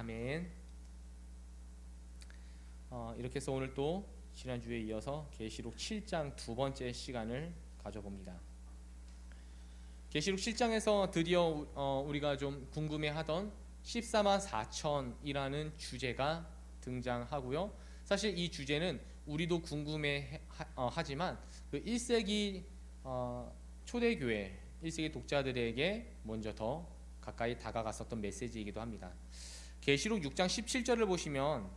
아멘. 이렇게 해서 오늘 또 지난주에 이어서 계시록 7장 두 번째 시간을 가져봅니다. 계시록 7장에서 드디어 우리가 좀 궁금해하던 14만 4천이라는 주제가 등장하고요. 사실 이 주제는 우리도 궁금해하지만 그 1세기 초대교회 1세기 독자들에게 먼저 더 가까이 다가갔었던 메시지이기도 합니다. 계시록 6장 17절을 보시면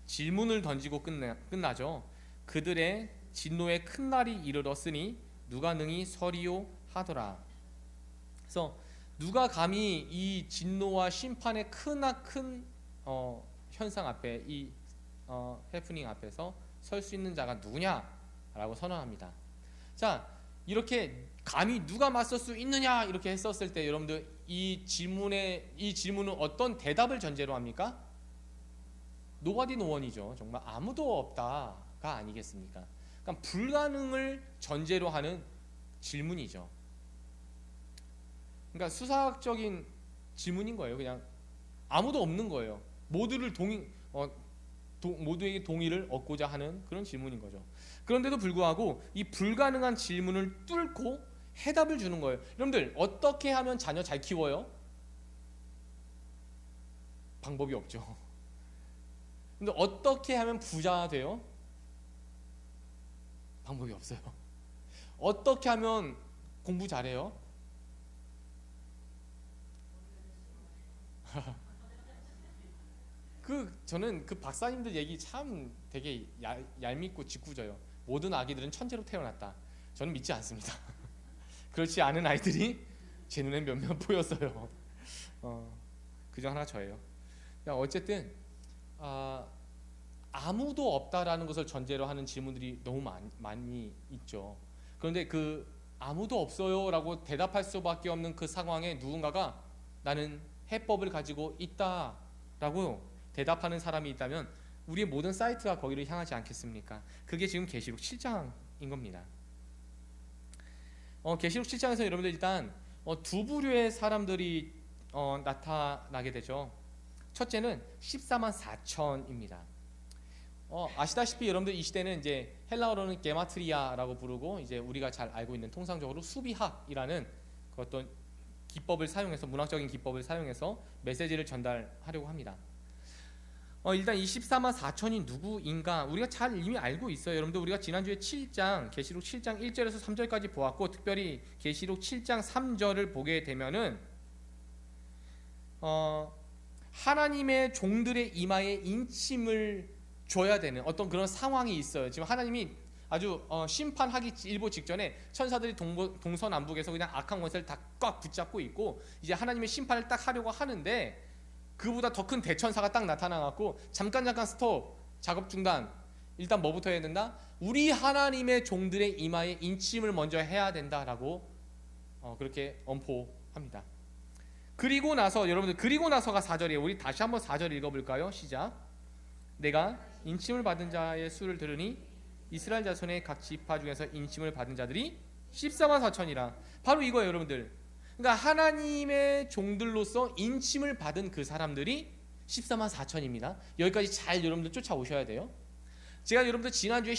질문을 던지고 끝나죠. 그들의 진노의 큰 날이 이르렀으니 누가 능히 서리요 하더라. 그래서 누가 감히 이 진노와 심판의 큰 현상 앞에 이 해프닝 앞에서 설 수 있는 자가 누구냐라고 선언합니다. 자, 이렇게 감히 누가 맞설 수 있느냐 이렇게 했었을 때 여러분들 이 질문은 어떤 대답을 전제로 합니까? Nobody no one이죠. 정말 아무도 없다가 아니겠습니까? 그러니까 불가능을 전제로 하는 질문이죠. 그러니까 수사학적인 질문인 거예요. 그냥 아무도 없는 거예요. 모두에게 동의를 얻고자 하는 그런 질문인 거죠. 그런데도 불구하고 이 불가능한 질문을 뚫고 해답을 주는 거예요. 여러분들 어떻게 하면 자녀 잘 키워요? 방법이 없죠. 근데 어떻게 하면 부자 돼요? 방법이 없어요. 어떻게 하면 공부 잘해요? 저는 그 박사님들 얘기 참 되게 얄밉고 짓궂어요. 모든 아기들은 천재로 태어났다. 저는 믿지 않습니다. 그렇지 않은 아이들이 제 눈엔 몇몇 보였어요. 그중 하나 저예요. 어쨌든 아무도 없다라는 것을 전제로 하는 질문들이 너무 많이 있죠. 그런데 그 아무도 없어요라고 대답할 수밖에 없는 그 상황에 누군가가 나는 해법을 가지고 있다라고 대답하는 사람이 있다면 우리의 모든 사이트가 거기를 향하지 않겠습니까? 그게 지금 계시록 7장인 겁니다. 계시록 7장에서 여러분들 일단 두 부류의 사람들이 나타나게 되죠. 첫째는 14만 4천입니다. 아시다시피 여러분들 이 시대는 이제 헬라어로는 게마트리아라고 부르고 이제 우리가 잘 알고 있는 통상적으로 수비학이라는 그 어떤 기법을 사용해서 문학적인 기법을 사용해서 메시지를 전달하려고 합니다. 일단 이 14만 4천이 누구인가 우리가 잘 이미 알고 있어요. 여러분들 우리가 지난주에 7장 계시록 7장 1절에서 3절까지 보았고 특별히 계시록 7장 3절을 보게 되면은 하나님의 종들의 이마에 인침을 줘야 되는 어떤 그런 상황이 있어요. 지금 하나님이 아주 심판하기 일보 직전에 천사들이 동서남북에서 그냥 악한 권세를 다 꽉 붙잡고 있고 이제 하나님의 심판을 딱 하려고 하는데 그보다 더 큰 대천사가 딱 나타나갖고 잠깐 스톱, 작업 중단. 일단 뭐부터 해야 된다? 우리 하나님의 종들의 이마에 인침을 먼저 해야 된다라고 그렇게 엄포합니다. 그리고 나서가 4절이에요. 우리 다시 한번 4절 읽어볼까요? 시작. 내가 인침을 받은 자의 수를 들으니 이스라엘 자손의 각 지파 중에서 인침을 받은 자들이 14만 4천이라. 바로 이거예요, 여러분들. 그러니까 하나님의 종들로서 인침을 받은 그 사람들이 14만 4천입니다. 여기까지 잘 여러분들 쫓아오셔야 돼요. 제가 여러분들 지난주에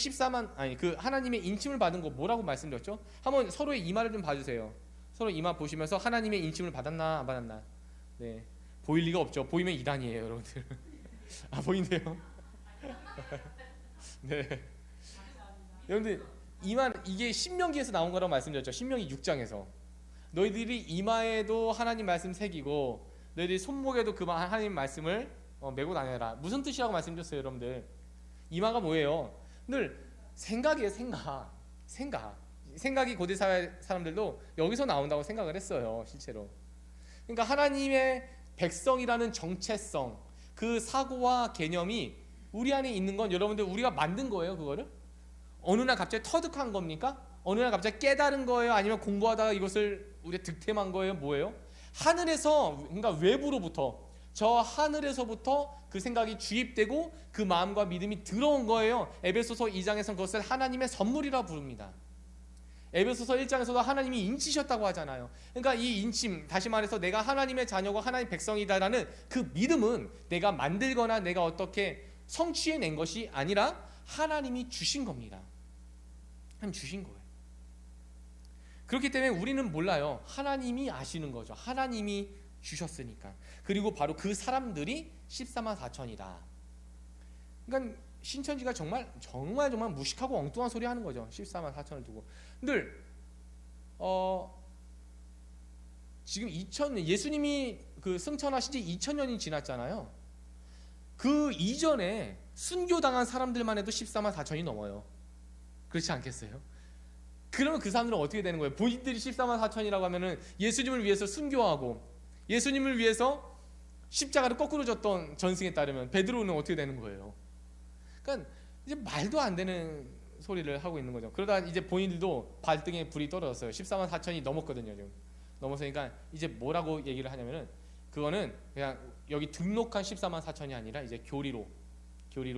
그 하나님의 인침을 받은 거 뭐라고 말씀드렸죠? 한번 서로의 이마를 좀 봐주세요. 서로 이마 보시면서 하나님의 인침을 받았나 안 받았나. 네, 보일 리가 없죠. 보이면 이단이에요, 여러분들. 보인대요. 네, 여러분들 이게 신명기에서 나온 거라고 말씀드렸죠. 신명기 6장에서 너희들이 이마에도 하나님 말씀 새기고 너희들이 손목에도 그 하나님 말씀을 메고 다녀라. 무슨 뜻이라고 말씀드렸어요, 여러분들? 이마가 뭐예요? 늘 생각이에요. 생각이 고대 사람들도 여기서 나온다고 생각을 했어요, 실제로. 그러니까 하나님의 백성이라는 정체성, 그 사고와 개념이 우리 안에 있는 건 여러분들 우리가 만든 거예요, 그거를? 어느 날 갑자기 터득한 겁니까? 어느 날 갑자기 깨달은 거예요? 아니면 공부하다가 이것을 우리가 득템한 거예요? 뭐예요? 하늘에서, 그러니까 외부로부터, 저 하늘에서부터 그 생각이 주입되고 그 마음과 믿음이 들어온 거예요. 에베소서 2장에서는 그것을 하나님의 선물이라 부릅니다. 에베소서 1장에서도 하나님이 인치셨다고 하잖아요. 그러니까 이 인침, 다시 말해서 내가 하나님의 자녀고 하나님의 백성이다라는 그 믿음은 내가 만들거나 내가 어떻게 성취해낸 것이 아니라 하나님이 주신 겁니다. 하나님 주신 거예요. 그렇기 때문에 우리는 몰라요. 하나님이 아시는 거죠. 하나님이 주셨으니까. 그리고 바로 그 사람들이 14만 4천이다. 그러니까 신천지가 정말 무식하고 엉뚱한 소리 하는 거죠. 14만 4천을 두고. 늘 지금 2000년 예수님이 그 승천하신 지 2000년이 지났잖아요. 그 이전에 순교당한 사람들만 해도 14만 4천이 넘어요. 그렇지 않겠어요? 그러면 그 사람들은 어떻게 되는 거예요? 본인들이 14만 4천이라고 하면은 예수님을 위해서 순교하고 예수님을 위해서 십자가를 거꾸로 졌던 전승에 따르면 베드로는 어떻게 되는 거예요? 그러니까 이제 말도 안 되는 소리를 하고 있는 거죠. 그러다 이제 본인들도 발등에 불이 떨어졌어요. 14만 4천이 넘었거든요. 지금 넘었으니까 이제 뭐라고 얘기를 하냐면은 그거는 그냥 여기 등록한 14만 4천이 아니라 이제 교리로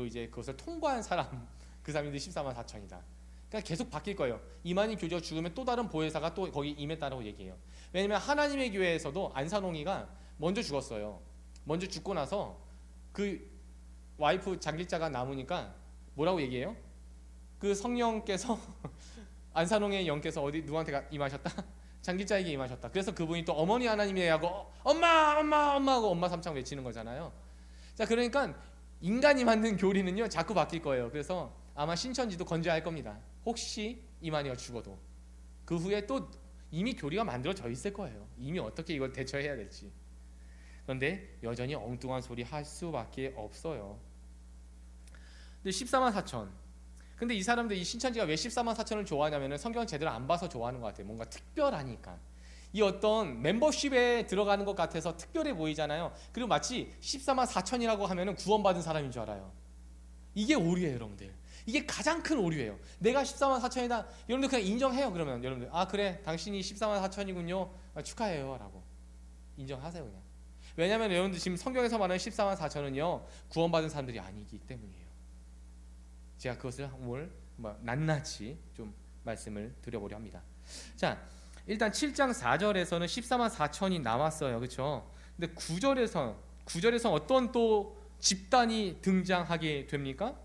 이제 그것을 통과한 사람 그 사람들이 14만 4천이다. 그러니까 계속 바뀔 거예요. 이만희 교주가 죽으면 또 다른 보혜사가 또 거기 임했다라고 얘기해요. 왜냐면 하나님의 교회에서도 안산홍이가 먼저 죽었어요. 먼저 죽고 나서 그 와이프 장길자가 남으니까 뭐라고 얘기해요? 그 성령께서 안산홍의 영께서 어디 누구한테 임하셨다? 장길자에게 임하셨다. 그래서 그분이 또 어머니 하나님이 하고 엄마 하고 엄마 삼창 외치는 거잖아요. 자, 그러니까 인간이 만든 교리는요 자꾸 바뀔 거예요. 그래서 아마 신천지도 건재할 겁니다. 혹시 이만희가 죽어도 그 후에 또 이미 교리가 만들어져 있을 거예요. 이미 어떻게 이걸 대처해야 될지. 그런데 여전히 엉뚱한 소리 할 수밖에 없어요. 근데 14만 4천. 근데 이 사람들 이 신천지가 왜 14만 4천을 좋아하냐면은 성경을 제대로 안 봐서 좋아하는 것 같아요. 뭔가 특별하니까. 이 어떤 멤버십에 들어가는 것 같아서 특별해 보이잖아요. 그리고 마치 14만 4천이라고 하면은 구원받은 사람인 줄 알아요. 이게 오류예요, 여러분들. 이게 가장 큰 오류예요. 내가 14만 4천이다. 여러분들 그냥 인정해요. 그러면 여러분들 아 그래 당신이 14만 4천이군요. 축하해요 라고 인정하세요 그냥. 왜냐하면 여러분들 지금 성경에서 말하는 14만 4천은요 구원받은 사람들이 아니기 때문이에요. 제가 그것을 오늘 낱낱이 좀 말씀을 드려보려 합니다. 자, 일단 7장 4절에서는 14만 4천이 나왔어요. 그렇죠? 근데 9절에서 어떤 또 집단이 등장하게 됩니까?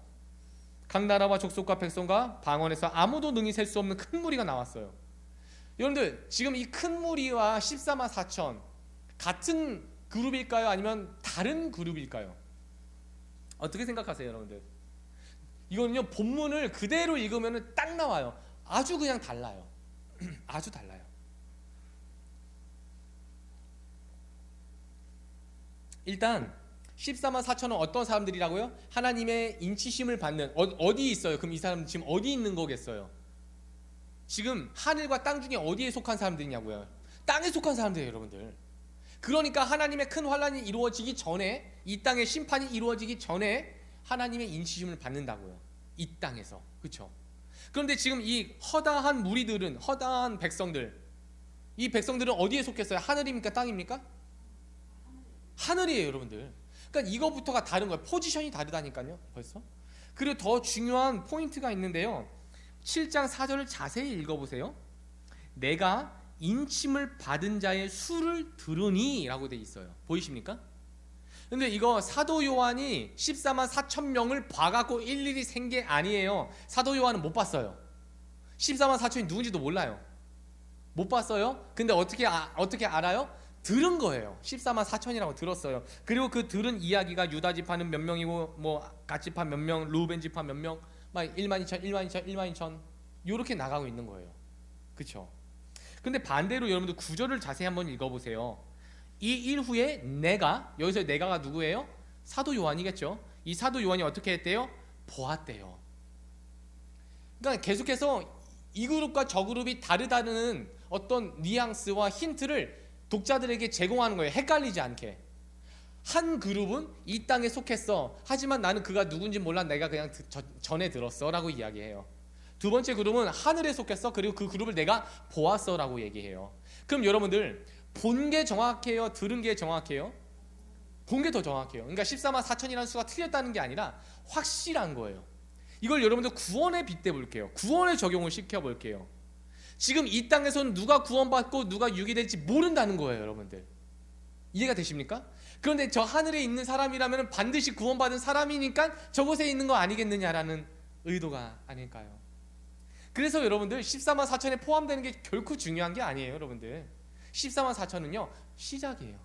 각 나라와 족속과 백성과 방언에서 아무도 능히 셀 수 없는 큰 무리가 나왔어요. 여러분들 지금 이 큰 무리와 14만 4천 같은 그룹일까요? 아니면 다른 그룹일까요? 어떻게 생각하세요, 여러분들? 이거는요 본문을 그대로 읽으면 딱 나와요. 아주 그냥 달라요. 아주 달라요. 일단 14만 4천은 어떤 사람들이라고요? 하나님의 인치심을 받는 어디 있어요? 그럼 이 사람은 지금 어디 있는 거겠어요? 지금 하늘과 땅 중에 어디에 속한 사람들이냐고요? 땅에 속한 사람들이에요, 여러분들. 그러니까 하나님의 큰 환란이 이루어지기 전에 이 땅의 심판이 이루어지기 전에 하나님의 인치심을 받는다고요. 이 땅에서. 그렇죠? 그런데 지금 이 허다한 무리들은 허다한 백성들 이 백성들은 어디에 속했어요? 하늘입니까? 땅입니까? 하늘이에요, 여러분들. 그러니까 이거부터가 다른 거예요. 포지션이 다르다니까요. 벌써. 그리고 더 중요한 포인트가 있는데요. 7장 4절을 자세히 읽어보세요. 내가 인침을 받은 자의 수를 들으니 라고 돼 있어요. 보이십니까? 근데 이거 사도 요한이 14만 4천 명을 봐갖고 일일이 센 게 아니에요. 사도 요한은 못 봤어요. 14만 4천이 누군지도 몰라요. 못 봤어요. 근데 어떻게 알아요? 들은 거예요. 14만 4천이라고 들었어요. 그리고 그 들은 이야기가 유다 지파는 몇 명이고 갓 지파 몇 명, 루벤 지파 몇 명, 막 1만 2천, 1만 2천, 1만 2천 이렇게 나가고 있는 거예요. 그렇죠? 근데 반대로 여러분들 구절을 자세히 한번 읽어보세요. 이 일 후에 내가, 여기서 내가가 누구예요? 사도 요한이겠죠. 이 사도 요한이 어떻게 했대요? 보았대요. 그러니까 계속해서 이 그룹과 저 그룹이 다르다는 어떤 뉘앙스와 힌트를 독자들에게 제공하는 거예요. 헷갈리지 않게. 한 그룹은 이 땅에 속했어. 하지만 나는 그가 누군지 몰라. 내가 그냥 전에 들었어 라고 이야기해요. 두 번째 그룹은 하늘에 속했어. 그리고 그 그룹을 내가 보았어 라고 얘기해요. 그럼 여러분들 본 게 정확해요? 들은 게 정확해요? 본 게 더 정확해요. 그러니까 14만 4천이라는 수가 틀렸다는 게 아니라 확실한 거예요. 이걸 여러분들 구원에 빗대 볼게요. 구원에 적용을 시켜 볼게요. 지금 이 땅에서는 누가 구원받고 누가 유기될지 모른다는 거예요, 여러분들. 이해가 되십니까? 그런데 저 하늘에 있는 사람이라면 반드시 구원받은 사람이니까 저곳에 있는 거 아니겠느냐라는 의도가 아닐까요? 그래서 여러분들 14만 4천에 포함되는 게 결코 중요한 게 아니에요, 여러분들. 14만 4천은요 시작이에요.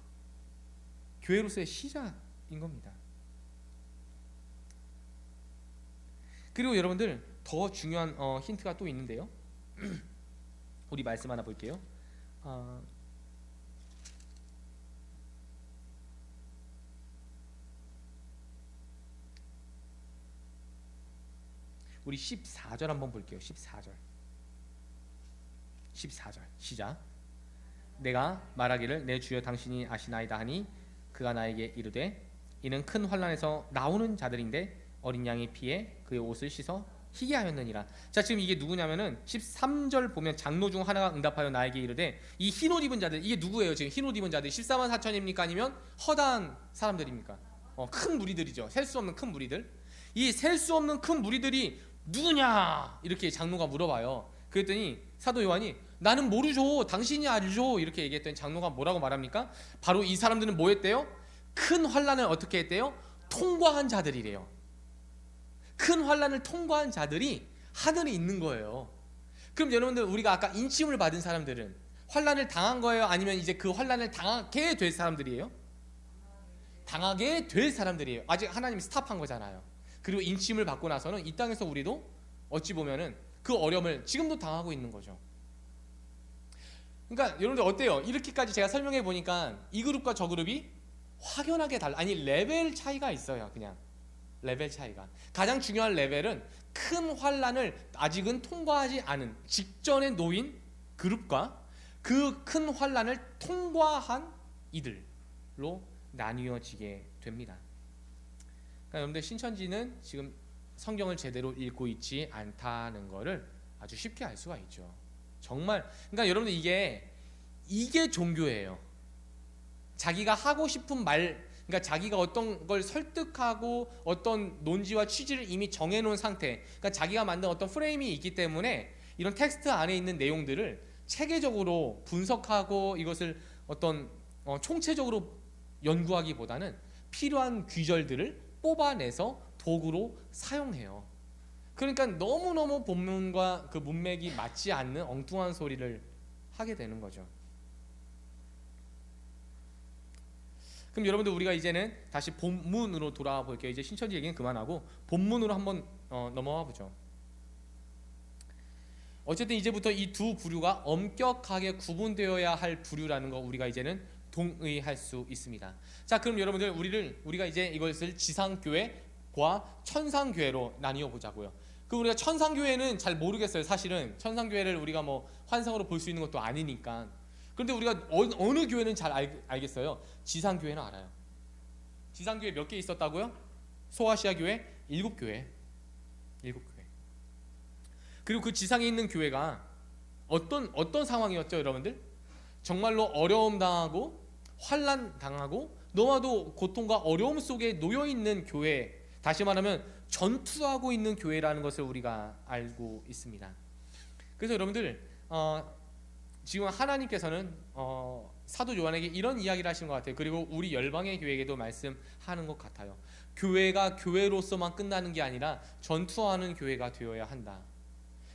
교회로서의 시작인 겁니다. 그리고 여러분들 더 중요한 힌트가 또 있는데요. 우리 말씀 하나 볼게요. 우리 14절 한번 볼게요. 14절 시작. 내가 말하기를 내 주여 당신이 아시나이다 하니 그가 나에게 이르되 이는 큰 환난에서 나오는 자들인데 어린 양의 피에 그의 옷을 씻어 희게 하였느니라. 자, 지금 이게 누구냐면은 13절 보면 장로 중 하나가 응답하여 나에게 이르되 이 흰옷 입은 자들, 이게 누구예요? 지금 흰옷 입은 자들 14만 4천입니까? 아니면 허다한 사람들입니까? 큰 무리들이죠. 셀 수 없는 큰 무리들. 이 셀 수 없는 큰 무리들이 누구냐? 이렇게 장로가 물어봐요. 그랬더니 사도 요한이 나는 모르죠. 당신이 알죠. 이렇게 얘기했더니 장로가 뭐라고 말합니까? 바로 이 사람들은 뭐 했대요? 큰 환난을 어떻게 했대요? 통과한 자들이래요. 큰 환난을 통과한 자들이 하늘에 있는 거예요. 그럼 여러분들 우리가 아까 인침을 받은 사람들은 환난을 당한 거예요? 아니면 이제 그 환난을 당하게 될 사람들이에요? 당하게 될 사람들이에요. 아직 하나님이 스탑한 거잖아요. 그리고 인침을 받고 나서는 이 땅에서 우리도 어찌 보면은 그 어려움을 지금도 당하고 있는 거죠. 그러니까 여러분들 어때요? 이렇게까지 제가 설명해 보니까 이 그룹과 저 그룹이 확연하게 달라. 아니 레벨 차이가 있어요. 그냥 레벨 차이가. 가장 중요한 레벨은 큰 환난을 아직은 통과하지 않은 직전에 놓인 그룹과 그 큰 환난을 통과한 이들로 나뉘어지게 됩니다. 그러니까 여러분들 신천지는 지금 성경을 제대로 읽고 있지 않다는 것을 아주 쉽게 알 수가 있죠. 정말 그러니까 여러분들 이게 종교예요. 자기가 하고 싶은 말, 그러니까 자기가 어떤 걸 설득하고 어떤 논지와 취지를 이미 정해놓은 상태, 그러니까 자기가 만든 어떤 프레임이 있기 때문에 이런 텍스트 안에 있는 내용들을 체계적으로 분석하고 이것을 어떤 총체적으로 연구하기보다는 필요한 귀절들을 뽑아내서 도구로 사용해요. 그러니까 너무너무 본문과 그 문맥이 맞지 않는 엉뚱한 소리를 하게 되는 거죠. 그럼 여러분들 우리가 이제는 다시 본문으로 돌아와 볼게요. 이제 신천지 얘기는 그만하고 본문으로 한번 넘어와 보죠. 어쨌든 이제부터 이 두 부류가 엄격하게 구분되어야 할 부류라는 거 우리가 이제는 동의할 수 있습니다. 자, 그럼 여러분들 우리가 이제 이것을 지상교회과 천상교회로 나뉘어 보자고요. 그 우리가 천상교회는 잘 모르겠어요. 사실은 천상교회를 우리가 뭐 환상으로 볼 수 있는 것도 아니니까. 그런데 우리가 어느 교회는 잘 알겠어요. 지상교회는 알아요. 지상교회 몇 개 있었다고요? 소아시아 교회 7교회. 그리고 그 지상에 있는 교회가 어떤 상황이었죠, 여러분들? 정말로 어려움 당하고 환난 당하고 너와도 고통과 어려움 속에 놓여 있는 교회, 다시 말하면 전투하고 있는 교회라는 것을 우리가 알고 있습니다. 그래서 여러분들 지금 하나님께서는 사도 요한에게 이런 이야기를 하시는 것 같아요. 그리고 우리 열방의 교회에게도 말씀하는 것 같아요. 교회가 교회로서만 끝나는 게 아니라 전투하는 교회가 되어야 한다.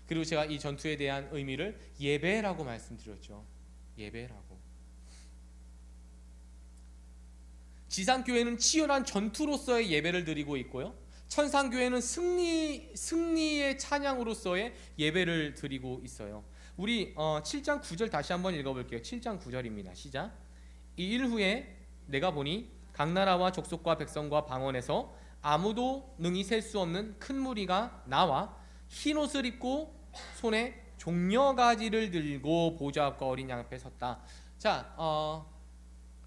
그리고 제가 이 전투에 대한 의미를 예배라고 말씀드렸죠. 예배라고. 지상교회는 치열한 전투로서의 예배를 드리고 있고요. 천상교회는 승리의 찬양으로서의 예배를 드리고 있어요. 우리 7장 9절 다시 한번 읽어볼게요. 7장 9절입니다. 시작. 이 일 후에 내가 보니 각 나라와 족속과 백성과 방언에서 아무도 능히 셀 수 없는 큰 무리가 나와 흰 옷을 입고 손에 종려가지를 들고 보좌 앞과 어린 양 앞에 섰다. 자,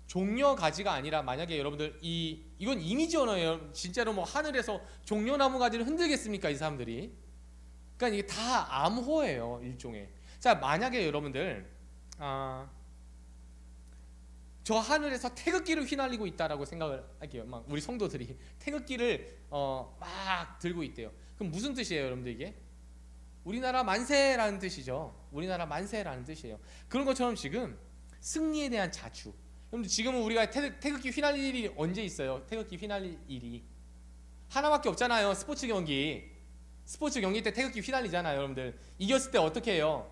종려가지가 아니라 만약에 여러분들 이건 이미지 언어예요. 진짜로 뭐 하늘에서 종려나무 가지를 흔들겠습니까, 이 사람들이? 그러니까 이게 다 암호예요, 일종의. 자, 만약에 여러분들 저 하늘에서 태극기를 휘날리고 있다라고 생각을 할게요. 막 우리 성도들이 태극기를 막 들고 있대요. 그럼 무슨 뜻이에요, 여러분들 이게? 우리나라 만세라는 뜻이죠. 우리나라 만세라는 뜻이에요. 그런 것처럼 지금 승리에 대한 자축. 여러분들 지금은 우리가 태극기 휘날릴 일이 언제 있어요? 태극기 휘날릴 일이 하나밖에 없잖아요. 스포츠 경기. 스포츠 경기 때 태극기 휘날리잖아요. 여러분들 이겼을 때 어떻게 해요?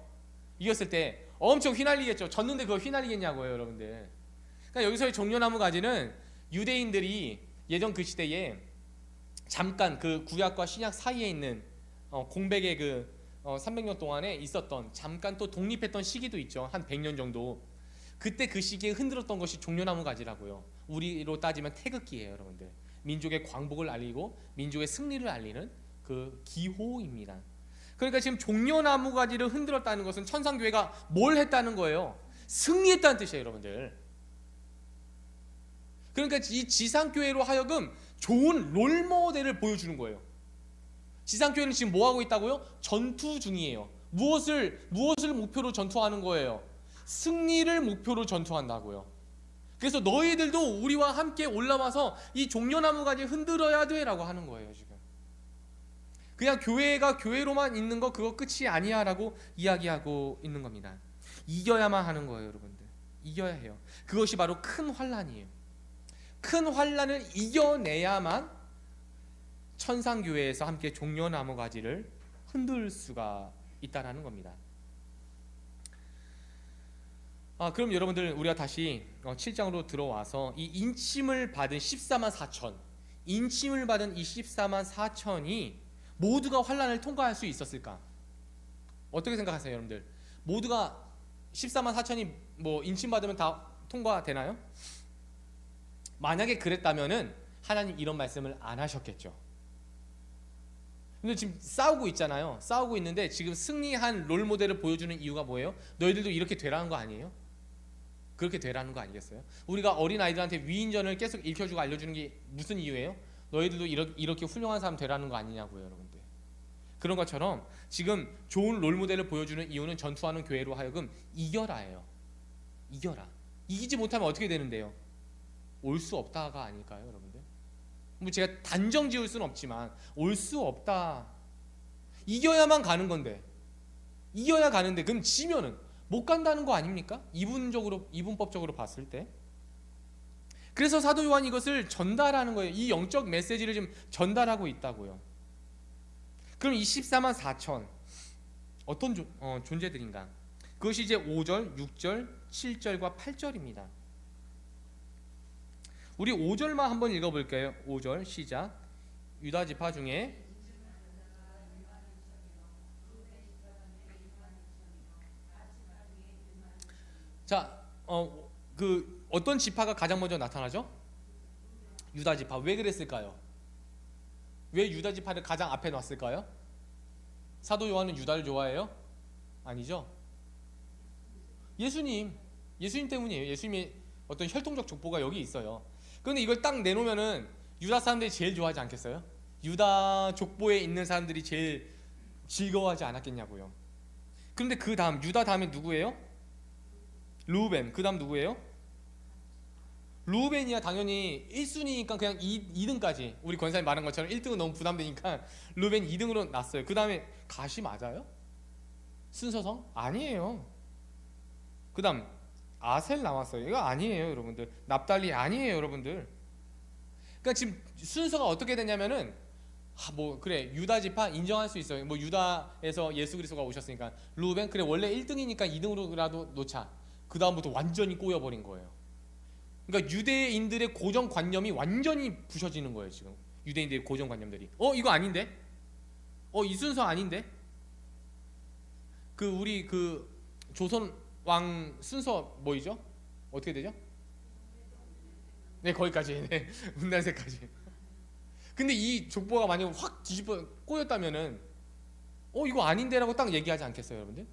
이겼을 때 엄청 휘날리겠죠. 졌는데 그거 휘날리겠냐고요, 여러분들. 그러니까 여기서의 종려나무 가지는 유대인들이 예전 그 시대에 잠깐 그 구약과 신약 사이에 있는 공백의 그 300년 동안에 있었던 잠깐 또 독립했던 시기도 있죠. 한 100년 정도. 그때 그 시기에 흔들었던 것이 종려나무 가지라고요. 우리로 따지면 태극기예요, 여러분들. 민족의 광복을 알리고 민족의 승리를 알리는 그 기호입니다. 그러니까 지금 종려나무 가지를 흔들었다는 것은 천상교회가 뭘 했다는 거예요? 승리했다는 뜻이에요, 여러분들. 그러니까 이 지상교회로 하여금 좋은 롤모델을 보여주는 거예요. 지상교회는 지금 뭐 하고 있다고요? 전투 중이에요. 무엇을 목표로 전투하는 거예요? 승리를 목표로 전투한다고요. 그래서 너희들도 우리와 함께 올라와서 이 종려나무 가지 흔들어야 돼라고 하는 거예요. 지금 그냥 교회가 교회로만 있는 거 그거 끝이 아니야라고 이야기하고 있는 겁니다. 이겨야만 하는 거예요, 여러분들. 이겨야 해요. 그것이 바로 큰 환난이에요. 큰 환난을 이겨내야만 천상교회에서 함께 종려나무 가지를 흔들 수가 있다라는 겁니다. 그럼 여러분들 우리가 다시 7장으로 들어와서 이 인침을 받은 14만 4천 인침을 받은 이 14만 4천이 모두가 환난을 통과할 수 있었을까? 어떻게 생각하세요, 여러분들? 모두가 14만 4천이 뭐 인침 받으면 다 통과되나요? 만약에 그랬다면은 하나님 이런 말씀을 안 하셨겠죠. 근데 지금 싸우고 있잖아요. 싸우고 있는데 지금 승리한 롤모델을 보여주는 이유가 뭐예요? 너희들도 이렇게 되라는 거 아니에요? 그렇게 되라는 거 아니겠어요? 우리가 어린아이들한테 위인전을 계속 읽혀주고 알려주는 게 무슨 이유예요? 너희들도 이렇게 훌륭한 사람 되라는 거 아니냐고요, 여러분들. 그런 것처럼 지금 좋은 롤모델을 보여주는 이유는 전투하는 교회로 하여금 이겨라예요. 이겨라. 이기지 못하면 어떻게 되는데요? 올 수 없다가 아닐까요, 여러분들? 뭐 제가 단정 지을 수는 없지만 올 수 없다. 이겨야만 가는 건데, 이겨야 가는데 그럼 지면은 못 간다는 거 아닙니까? 이분법적으로 봤을 때. 그래서 사도 요한이 이것을 전달하는 거예요. 이 영적 메시지를 지금 전달하고 있다고요. 그럼 이 14만 4천 어떤 존재들인가? 그것이 이제 5절, 6절, 7절과 8절입니다. 우리 5절만 한번 읽어볼까요? 5절 시작. 유다 지파 중에 자, 그 어떤 지파가 가장 먼저 나타나죠? 유다 지파. 왜 그랬을까요? 왜 유다 지파를 가장 앞에 놨을까요? 사도 요한은 유다를 좋아해요? 아니죠. 예수님 때문이에요. 예수님의 어떤 혈통적 족보가 여기 있어요. 그런데 이걸 딱 내놓으면은 유다 사람들이 제일 좋아하지 않겠어요? 유다 족보에 있는 사람들이 제일 즐거워하지 않았겠냐고요. 그런데 그 다음 유다 다음에 누구예요? 르우벤. 그 다음 누구예요? 르우벤이야 당연히 1순위니까 그냥 2등까지 우리 권사님 말한 것처럼 1등은 너무 부담되니까 르우벤 2등으로 놨어요. 그 다음에 가시 맞아요? 순서성? 아니에요. 그 다음 아셀 나왔어요. 이거 아니에요, 여러분들. 납달리 아니에요, 여러분들. 그러니까 지금 순서가 어떻게 되냐면은 뭐 그래 유다 지파 인정할 수 있어요. 뭐 유다에서 예수 그리스도가 오셨으니까 르우벤 그래 원래 1등이니까 2등으로라도 놓자. 그 다음부터 완전히 꼬여버린 거예요. 그러니까 유대인들의 고정관념이 완전히 부셔지는 거예요. 지금 유대인들의 고정관념들이 이거 아닌데? 이 순서 아닌데? 그 우리 그 조선 왕 순서 뭐이죠? 어떻게 되죠? 네, 거기까지. 네, 문단세까지. 근데 이 족보가 만약 확 뒤집어 꼬였다면은 이거 아닌데라고 딱 얘기하지 않겠어요, 여러분들?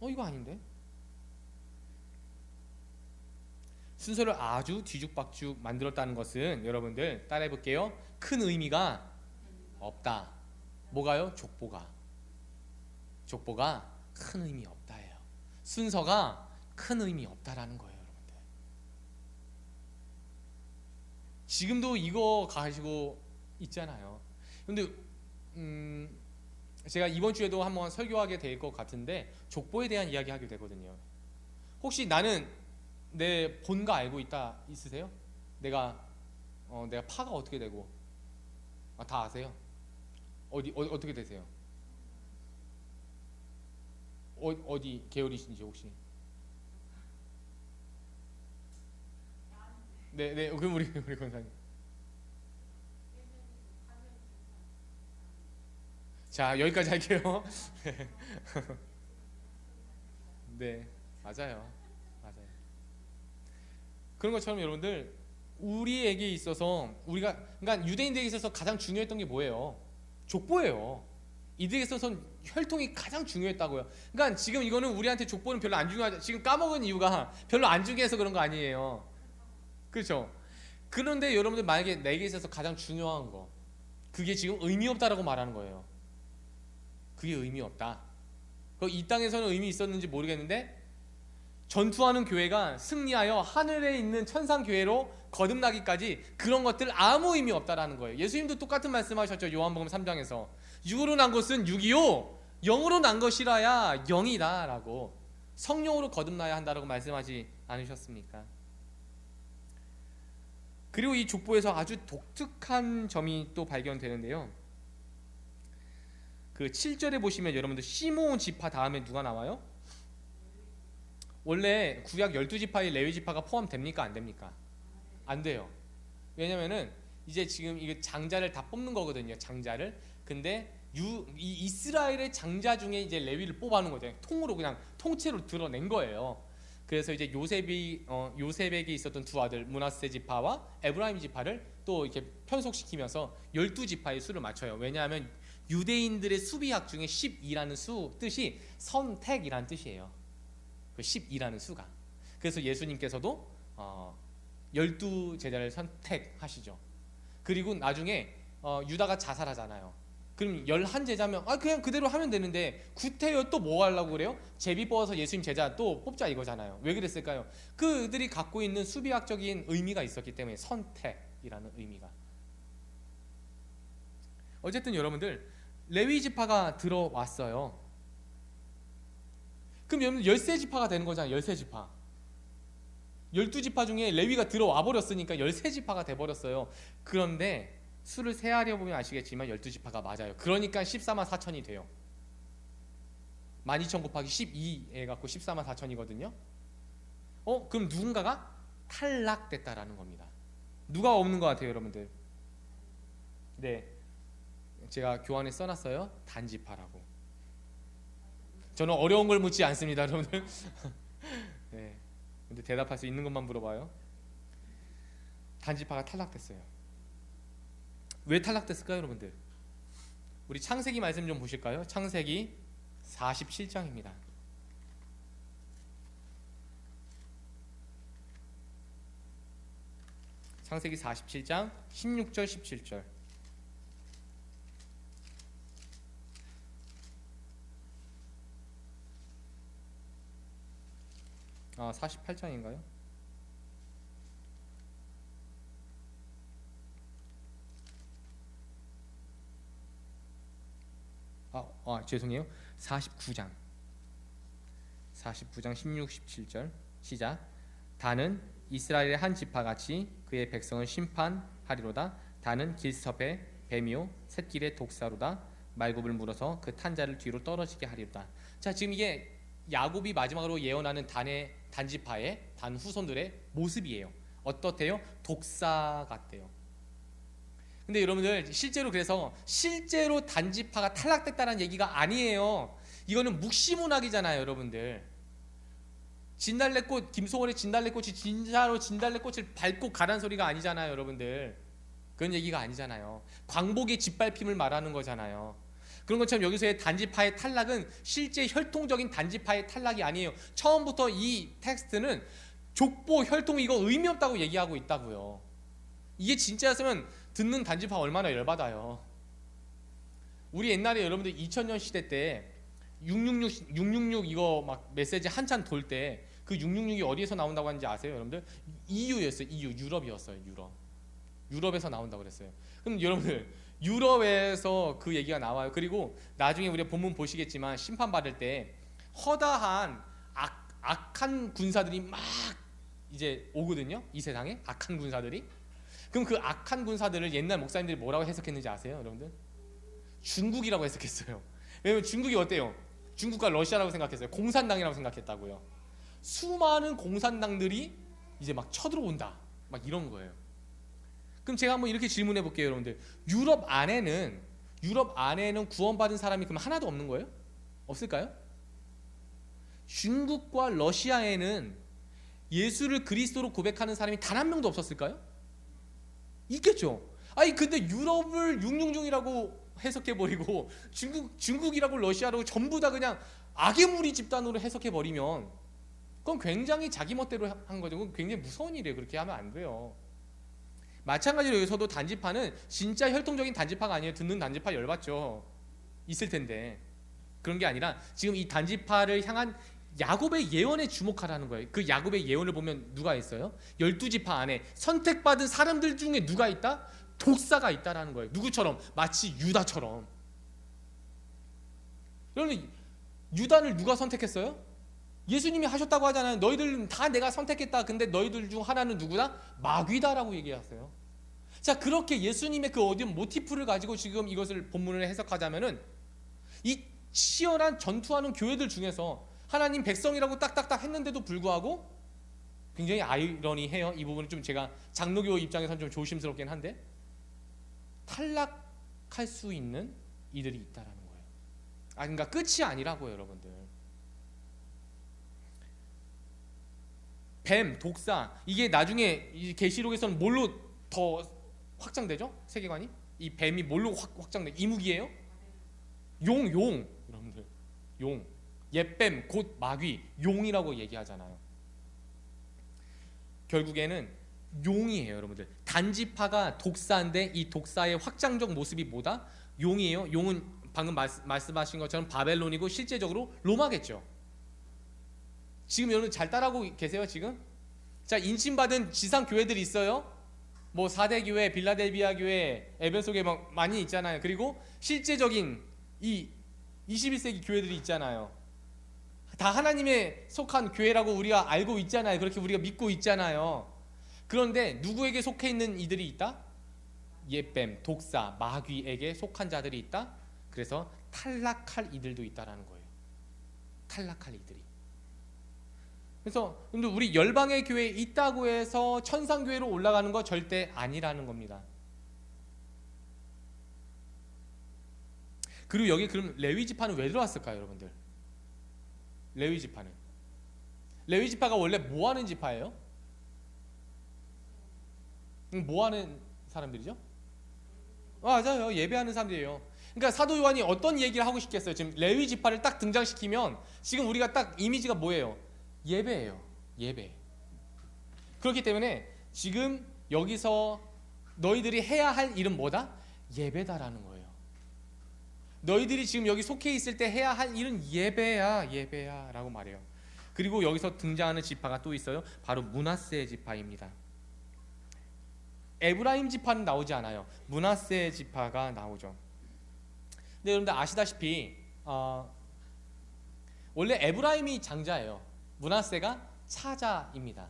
이거 아닌데? 순서를 아주 뒤죽박죽 만들었다는 것은 여러분들 따라해 볼게요. 큰 의미가 없다. 뭐가요? 족보가 큰 의미 없다예요. 순서가 큰 의미 없다라는 거예요, 여러분들. 지금도 이거 가지고 있잖아요. 근데 제가 이번 주에도 한번 설교하게 될 것 같은데 족보에 대한 이야기 하게 되거든요. 혹시 나는 내 본가 알고 있으세요? 내가 파가 어떻게 되고 다 아세요? 어떻게 되세요? 어디 계열이신지 혹시? 네, 그럼 우리 권사님. 자, 여기까지 할게요. 네, 맞아요. 그런 것처럼 여러분들 우리에게 있어서 그러니까 유대인들에게 있어서 가장 중요했던 게 뭐예요? 족보예요. 이들에게 있어서는 혈통이 가장 중요했다고요. 그러니까 지금 이거는 우리한테 족보는 별로 안 중요하죠. 지금 까먹은 이유가 별로 안 중요해서 그런 거 아니에요. 그렇죠? 그런데 여러분들 만약에 내게 있어서 가장 중요한 거 그게 지금 의미 없다라고 말하는 거예요. 그게 의미 없다. 이 땅에서는 의미 있었는지 모르겠는데 전투하는 교회가 승리하여 하늘에 있는 천상 교회로 거듭나기까지 그런 것들 아무 의미 없다라는 거예요. 예수님도 똑같은 말씀하셨죠. 요한복음 3장에서 육으로 난 것은 육이요 영으로 난 것이라야 영이다라고 성령으로 거듭나야 한다라고 말씀하지 않으셨습니까? 그리고 이 족보에서 아주 독특한 점이 또 발견되는데요. 그 7절에 보시면 여러분들 시므온 지파 다음에 누가 나와요? 원래 구약 12지파에 레위 지파가 포함됩니까? 안 됩니까? 안 돼요. 왜냐면은 이제 지금 이게 장자를 다 뽑는 거거든요. 장자를. 근데 이 이스라엘의 장자 중에 이제 레위를 뽑아놓은 거죠. 통으로 그냥 통째로 드러낸 거예요. 그래서 이제 요셉에게 있었던 두 아들 므낫세 지파와 에브라임 지파를 또 이렇게 편속시키면서 12지파의 수를 맞춰요. 왜냐하면 유대인들의 수비학 중에 12라는 수 뜻이 선택이라는 뜻이에요. 그 12라는 수가. 그래서 예수님께서도 12제자를 선택하시죠. 그리고 나중에 유다가 자살하잖아요. 그럼 11제자면 그냥 그대로 하면 되는데 구태여 또 뭐 하려고 그래요? 제비 뽑아서 예수님 제자 또 뽑자 이거잖아요. 왜 그랬을까요? 그들이 갖고 있는 수비학적인 의미가 있었기 때문에 선택이라는 의미가. 어쨌든 여러분들 레위 지파가 들어왔어요. 그럼 여러분 13지파가 되는 거잖아요. 13지파. 12지파 중에 레위가 들어와 버렸으니까 13지파가 돼버렸어요. 그런데 수를 세하려 보면 아시겠지만 12지파가 맞아요. 그러니까 14만 4천이 돼요. 12,000 곱하기 12 해갖고 14만 4천이거든요. 그럼 누군가가 탈락됐다라는 겁니다. 누가 없는 것 같아요 여러분들? 네, 제가 교환에 써놨어요. 단지파라고. 저는 어려운 걸 묻지 않습니다 여러분들. 네, 근데 대답할 수 있는 것만 물어봐요. 단지파가 탈락됐어요. 왜 탈락됐을까요 여러분들? 우리 창세기 말씀 좀 보실까요? 창세기 47장입니다. 창세기 47장 16절 17절. 48장인가요? 죄송해요. 49장 16, 17절 시작. 다는 이스라엘의 한 지파같이 그의 백성을 심판하리로다. 다는 길섭의 뱀이요 샛길의 독사로다. 말굽을 물어서 그 탄자를 뒤로 떨어지게 하리로다. 자, 지금 이게 야곱이 마지막으로 예언하는 단지파의 단 후손들의 모습이에요. 어떻대요? 독사 같대요. 근데 여러분들 실제로 단지파가 탈락됐다는 얘기가 아니에요. 이거는 묵시문학이잖아요 여러분들. 진달래꽃, 김소월의 진달래꽃이 진짜로 진달래꽃을 밟고 가란 소리가 아니잖아요 여러분들. 그런 얘기가 아니잖아요. 광복의 짓밟힘을 말하는 거잖아요. 그런 것처럼 여기서의 단지파의 탈락은 실제 혈통적인 단지파의 탈락이 아니에요. 처음부터 이 텍스트는 족보, 혈통 이거 의미 없다고 얘기하고 있다고요. 이게 진짜였으면 듣는 단지파 얼마나 열받아요. 우리 옛날에 여러분들 2000년 시대 때 666 이거 막 메시지 한참 돌 때 그 666이 어디에서 나온다고 하는지 아세요 여러분들? EU였어요. EU, 유럽이었어요. 유럽. 유럽에서 나온다고 그랬어요. 그럼 여러분들 유럽에서 그 얘기가 나와요. 그리고 나중에 우리가 본문 보시겠지만 심판받을 때 허다한 악한 군사들이 막 이제 오거든요. 이 세상에 악한 군사들이. 그럼 그 악한 군사들을 옛날 목사님들이 뭐라고 해석했는지 아세요, 여러분들? 중국이라고 해석했어요. 왜냐면 중국이 어때요? 중국과 러시아라고 생각했어요. 공산당이라고 생각했다고요. 수많은 공산당들이 이제 막 쳐들어온다, 막 이런 거예요. 그럼 제가 한번 이렇게 질문해 볼게요, 여러분들. 유럽 안에는 구원받은 사람이 그럼 하나도 없는 거예요? 없을까요? 중국과 러시아에는 예수를 그리스도로 고백하는 사람이 단 한 명도 없었을까요? 있겠죠. 아니 근데 유럽을 육룡중이라고 해석해버리고 중국이라고 러시아라고 전부 다 그냥 악의 무리 집단으로 해석해버리면 그건 굉장히 자기 멋대로 한 거죠. 그건 굉장히 무서운 일이에요. 그렇게 하면 안 돼요. 마찬가지로 여기서도 단지파는 진짜 혈통적인 단지파가 아니에요. 듣는 단지파 열받죠. 있을 텐데 그런 게 아니라 지금 이 단지파를 향한 야곱의 예언에 주목하라는 거예요. 그 야곱의 예언을 보면 누가 있어요? 12지파 안에 선택받은 사람들 중에 누가 있다? 독사가 있다라는 거예요. 누구처럼? 마치 유다처럼. 여러분 유다를 누가 선택했어요? 예수님이 하셨다고 하잖아요. 너희들은 다 내가 선택했다. 근데 너희들 중 하나는 누구다? 마귀다라고 얘기하세요. 자, 그렇게 예수님의 그 어떤 모티프를 가지고 지금 이것을 본문을 해석하자면은 이 치열한 전투하는 교회들 중에서 하나님 백성이라고 딱딱딱 했는데도 불구하고 굉장히 아이러니해요. 이 부분은 좀 제가 장로교 입장에서는 좀 조심스럽긴 한데 탈락할 수 있는 이들이 있다라는 거예요. 그러니까 끝이 아니라고요, 여러분들. 뱀, 독사, 이게 나중에 이 계시록에서는 뭘로 더 확장되죠? 세계관이? 이 뱀이 뭘로 확장돼? 이무기예요? 용, 여러분들, 용. 옛뱀 곧 마귀, 용이라고 얘기하잖아요. 결국에는 용이에요, 여러분들. 단지파가 독사인데 이 독사의 확장적 모습이 뭐다? 용이에요. 용은 방금 말씀하신 것처럼 바벨론이고 실제적으로 로마겠죠. 지금 여러분 잘 따라하고 계세요, 지금? 자, 인침받은 지상 교회들이 있어요. 뭐 4대 교회, 빌라델비아 교회, 에베소 교회 막 많이 있잖아요. 그리고 실제적인 이 21세기 교회들이 있잖아요. 다 하나님에 속한 교회라고 우리가 알고 있잖아요. 그렇게 우리가 믿고 있잖아요. 그런데 누구에게 속해 있는 이들이 있다? 옛뱀, 독사, 마귀에게 속한 자들이 있다. 그래서 탈락할 이들도 있다라는 거예요. 탈락할 이들이. 그래서 근데 우리 열방의 교회에 있다고 해서 천상교회로 올라가는 거 절대 아니라는 겁니다. 그리고 여기 그럼 레위 지파는 왜 들어왔을까요, 여러분들? 레위 지파는, 레위 지파가 원래 뭐 하는 지파예요? 뭐 하는 사람들이죠? 맞아요, 예배하는 사람들이에요. 그러니까 사도 요한이 어떤 얘기를 하고 싶겠어요? 지금 레위 지파를 딱 등장시키면 지금 우리가 딱 이미지가 뭐예요? 예배예요. 예배. 그렇기 때문에 지금 여기서 너희들이 해야 할 일은 뭐다? 예배다라는 거예요. 너희들이 지금 여기 속해 있을 때 해야 할 일은 예배야, 예배야 라고 말해요. 그리고 여기서 등장하는 지파가 또 있어요. 바로 므낫세 지파입니다. 에브라임 지파는 나오지 않아요. 므낫세 지파가 나오죠. 근데 여러분들 아시다시피 원래 에브라임이 장자예요. 므낫세가 차자입니다.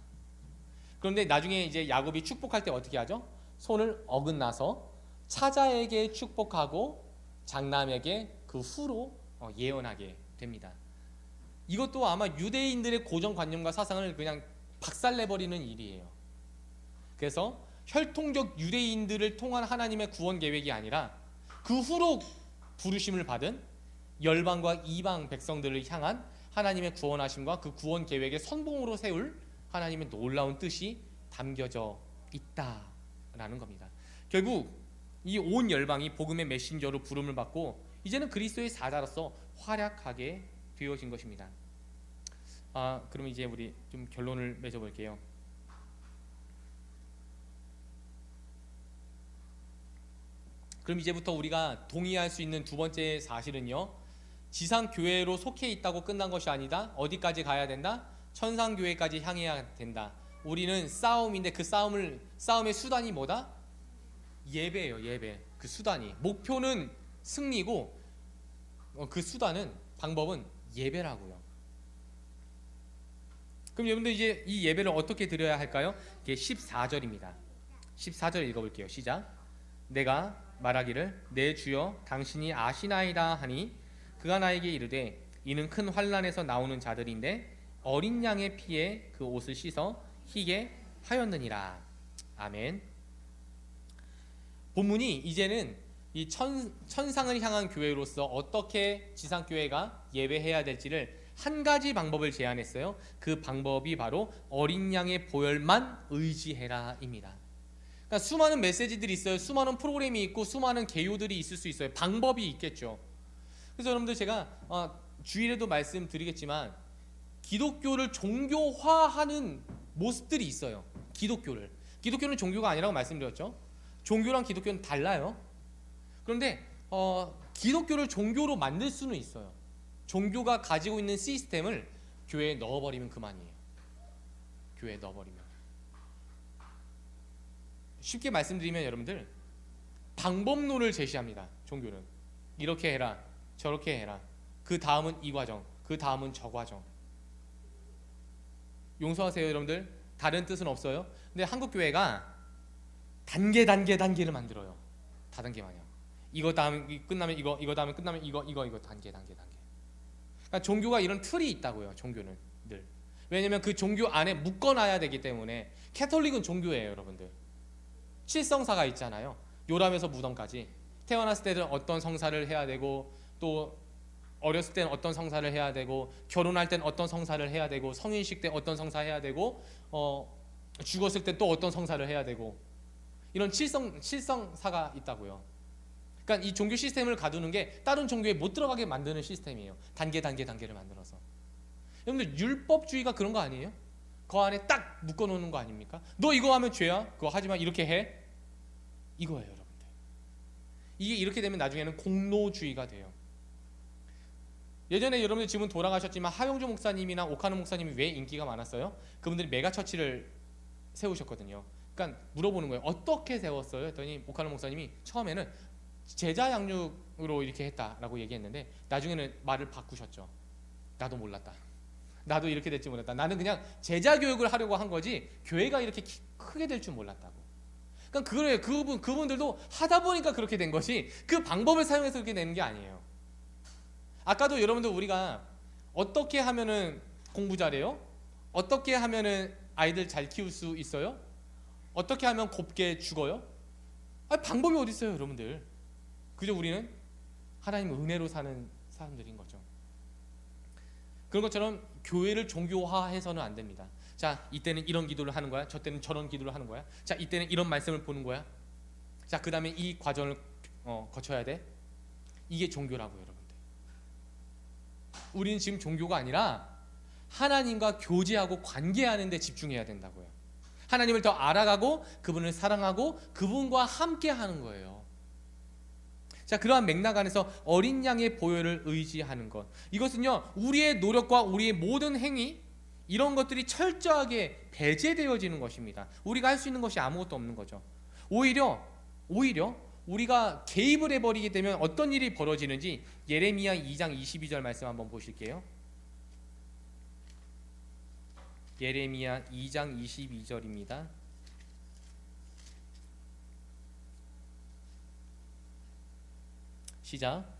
그런데 나중에 이제 야곱이 축복할 때 어떻게 하죠? 손을 어긋나서 차자에게 축복하고 장남에게 그 후로 예언하게 됩니다. 이것도 아마 유대인들의 고정관념과 사상을 그냥 박살내버리는 일이에요. 그래서 혈통적 유대인들을 통한 하나님의 구원 계획이 아니라 그 후로 부르심을 받은 열방과 이방 백성들을 향한 하나님의 구원하심과 그 구원 계획의 선봉으로 세울 하나님의 놀라운 뜻이 담겨져 있다라는 겁니다. 결국 이 온 열방이 복음의 메신저로 부름을 받고 이제는 그리스도의 사자로서 활약하게 되어진 것입니다. 그럼 이제 우리 좀 결론을 맺어볼게요. 그럼 이제부터 우리가 동의할 수 있는 두 번째 사실은요, 지상 교회로 속해 있다고 끝난 것이 아니다. 어디까지 가야 된다? 천상 교회까지 향해야 된다. 우리는 싸움인데 그 싸움의 수단이 뭐다? 예배예요. 예배. 그 수단이 목표는 승리고 그 수단은 방법은 예배라고요. 그럼 여러분들 이제 이 예배를 어떻게 드려야 할까요? 이게 14절입니다. 14절 읽어볼게요. 시작. 내가 말하기를 내 주여 당신이 아시나이다 하니 그가 나에게 이르되 이는 큰 환난에서 나오는 자들인데 어린 양의 피에 그 옷을 씻어 희게 하였느니라. 아멘. 본문이 이제는 이 천상을 향한 교회로서 어떻게 지상교회가 예배해야 될지를 한 가지 방법을 제안했어요. 그 방법이 바로 어린 양의 보혈만 의지해라입니다. 그러니까 수많은 메시지들이 있어요. 수많은 프로그램이 있고 수많은 개요들이 있을 수 있어요. 방법이 있겠죠. 그래서 여러분들 제가 주일에도 말씀드리겠지만 기독교를 종교화하는 모습들이 있어요. 기독교는 종교가 아니라고 말씀드렸죠. 종교랑 기독교는 달라요. 그런데 기독교를 종교로 만들 수는 있어요. 종교가 가지고 있는 시스템을 교회에 넣어버리면 그만이에요. 교회에 넣어버리면. 쉽게 말씀드리면 여러분들 방법론을 제시합니다. 종교는 이렇게 해라 저렇게 해라, 그 다음은 이 과정, 그 다음은 저 과정. 용서하세요 여러분들, 다른 뜻은 없어요. 근데 한국 교회가 단계를 만들어요. 다단계만요. 이거 다음 끝나면 이거 다음에 끝나면 이거 단계. 그러니까 종교가 이런 틀이 있다고요. 종교는 늘. 왜냐면 그 종교 안에 묶어놔야 되기 때문에. 캐톨릭은 종교예요 여러분들. 칠성사가 있잖아요. 요람에서 무덤까지. 태어났을 때는 어떤 성사를 해야 되고, 또 어렸을 때는 어떤 성사를 해야 되고, 결혼할 때는 어떤 성사를 해야 되고, 성인식 때 어떤 성사 해야 되고, 죽었을 때 또 어떤 성사를 해야 되고, 이런 칠성사가 있다고요. 그러니까 이 종교 시스템을 가두는 게 다른 종교에 못 들어가게 만드는 시스템이에요. 단계를 만들어서. 여러분들 율법주의가 그런 거 아니에요? 그 안에 딱 묶어놓는 거 아닙니까? 너 이거 하면 죄야. 그거 하지 마. 이렇게 해. 이거예요 여러분들. 이게 이렇게 되면 나중에는 공로주의가 돼요. 예전에 여러분들 지금 돌아가셨지만 하용주 목사님이나 오카노 목사님이 왜 인기가 많았어요? 그분들이 메가처치를 세우셨거든요. 그러니까 물어보는 거예요. 어떻게 세웠어요? 했더니 오카노 목사님이 처음에는 제자 양육으로 이렇게 했다라고 얘기했는데 나중에는 말을 바꾸셨죠. 나도 몰랐다. 나도 이렇게 될지 몰랐다. 나는 그냥 제자 교육을 하려고 한 거지 교회가 이렇게 크게 될 줄 몰랐다고. 그러니까 그래요. 그분들도 하다 보니까 그렇게 된 것이 그 방법을 사용해서 그렇게 되는 게 아니에요. 아까도 여러분들 우리가 어떻게 하면은 공부 잘해요? 어떻게 하면은 아이들 잘 키울 수 있어요? 어떻게 하면 곱게 죽어요? 방법이 어디 있어요 여러분들. 그저 우리는 하나님 은혜로 사는 사람들인 거죠. 그런 것처럼 교회를 종교화해서는 안 됩니다. 자, 이때는 이런 기도를 하는 거야. 저 때는 저런 기도를 하는 거야. 자, 이때는 이런 말씀을 보는 거야. 자, 그 다음에 이 과정을 거쳐야 돼. 이게 종교라고요 여러분들. 우리는 지금 종교가 아니라 하나님과 교제하고 관계하는 데 집중해야 된다고요. 하나님을 더 알아가고 그분을 사랑하고 그분과 함께 하는 거예요. 자, 그러한 맥락 안에서 어린 양의 보혈을 의지하는 것, 이것은요 우리의 노력과 우리의 모든 행위, 이런 것들이 철저하게 배제되어지는 것입니다. 우리가 할 수 있는 것이 아무것도 없는 거죠. 오히려 우리가 개입을 해버리게 되면 어떤 일이 벌어지는지 예레미야 2장 22절 말씀 한번 보실게요. 예레미야 2장 22절입니다. 시작.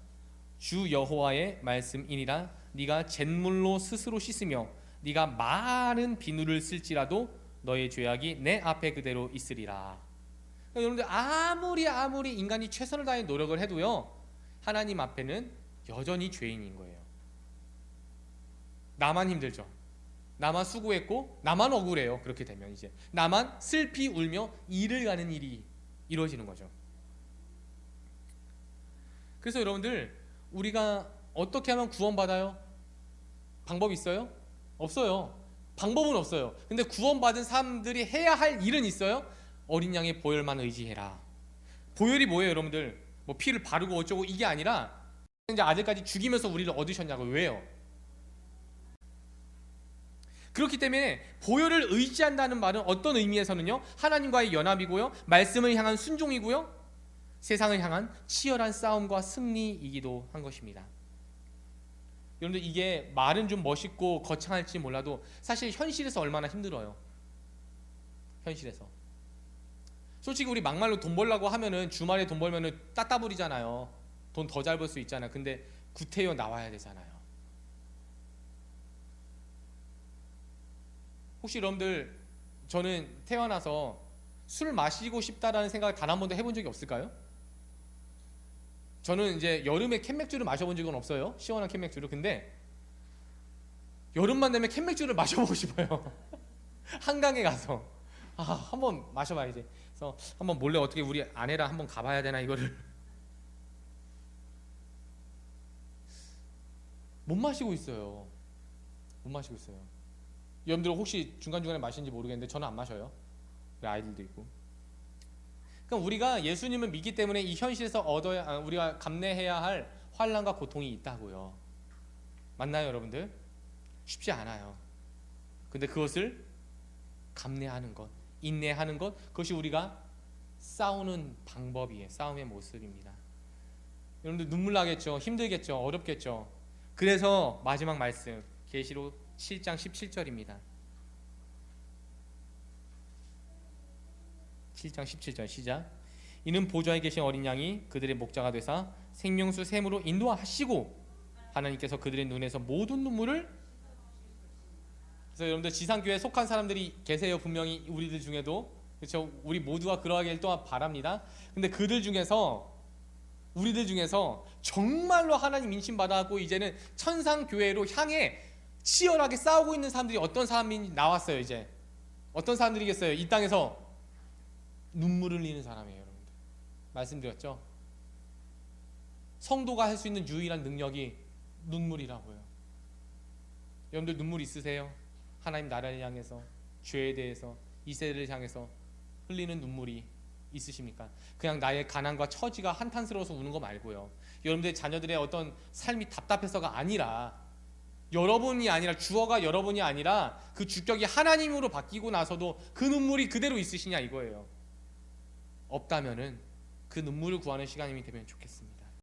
주 여호와의 말씀이니라. 네가 잿물로 스스로 씻으며 네가 많은 비누를 쓸지라도 너의 죄악이 내 앞에 그대로 있으리라. 그러니까 여러분들 아무리 인간이 최선을 다해 노력을 해도요 하나님 앞에는 여전히 죄인인 거예요. 나만 힘들죠. 나만 수고했고 나만 억울해요. 그렇게 되면 이제 나만 슬피 울며 일을 가는 일이 이루어지는 거죠. 그래서 여러분들 우리가 어떻게 하면 구원받아요? 방법 있어요? 없어요. 방법은 없어요. 근데 구원받은 사람들이 해야 할 일은 있어요. 어린 양의 보혈만 의지해라. 보혈이 뭐예요 여러분들? 뭐 피를 바르고 어쩌고 이게 아니라 이제 아들까지 죽이면서 우리를 얻으셨냐고요. 왜요? 그렇기 때문에 보혈을 의지한다는 말은 어떤 의미에서는요 하나님과의 연합이고요, 말씀을 향한 순종이고요, 세상을 향한 치열한 싸움과 승리이기도 한 것입니다. 여러분들 이게 말은 좀 멋있고 거창할지 몰라도 사실 현실에서 얼마나 힘들어요. 현실에서. 솔직히 우리 막말로 돈 벌려고 하면은 주말에 돈 벌면은 따따부리잖아요. 돈 더 잘 벌 수 있잖아요. 근데 구태여 나와야 되잖아요. 혹시 여러분들 저는 태어나서 술 마시고 싶다라는 생각을 단 한 번도 해본 적이 없을까요? 저는 이제 여름에 캔맥주를 마셔본 적은 없어요. 시원한 캔맥주를. 근데 여름만 되면 캔맥주를 마셔보고 싶어요. 한강에 가서 한번 마셔봐야지. 그래서 한번 몰래 어떻게 우리 아내랑 한번 가봐야 되나 이거를. 못 마시고 있어요. 못 마시고 있어요. 여러분들 혹시 중간중간에 마시는지 모르겠는데 저는 안 마셔요. 우리 아이들도 있고. 그러니까 우리가 예수님을 믿기 때문에 이 현실에서 우리가 감내해야 할 환난과 고통이 있다고요. 맞나요, 여러분들? 쉽지 않아요. 근데 그것을 감내하는 것, 인내하는 것, 그것이 우리가 싸우는 방법이에요. 싸움의 모습입니다. 여러분들 눈물 나겠죠? 힘들겠죠? 어렵겠죠? 그래서 마지막 말씀 계시록 7장 17절입니다. 7장 17절 시작. 이는 보좌에 계신 어린 양이 그들의 목자가 되사 생명수 샘으로 인도하시고 하나님께서 그들의 눈에서 모든 눈물을. 그래서 여러분들 지상교회에 속한 사람들이 계세요. 분명히 우리들 중에도. 그렇죠? 우리 모두가 그러하길 또한 바랍니다. 근데 그들 중에서 우리들 중에서 정말로 하나님 인심 받아갖고 이제는 천상교회로 향해 치열하게 싸우고 있는 사람들이 어떤 사람인지 나왔어요. 이제 어떤 사람들이겠어요? 이 땅에서 눈물을 흘리는 사람이에요. 여러분들 말씀드렸죠? 성도가 할 수 있는 유일한 능력이 눈물이라고요. 여러분들 눈물 있으세요? 하나님 나라를 향해서, 죄에 대해서, 이 세대를 향해서 흘리는 눈물이 있으십니까? 그냥 나의 가난과 처지가 한탄스러워서 우는 거 말고요. 여러분들의 자녀들의 어떤 삶이 답답해서가 아니라, 여러분이 아니라, 주어가 여러분이 아니라 그 주격이 하나님으로 바뀌고 나서도 그 눈물이 그대로 있으시냐 이거예요. 없다면은 그 눈물을 구하는 시간이 되면 좋겠습니다.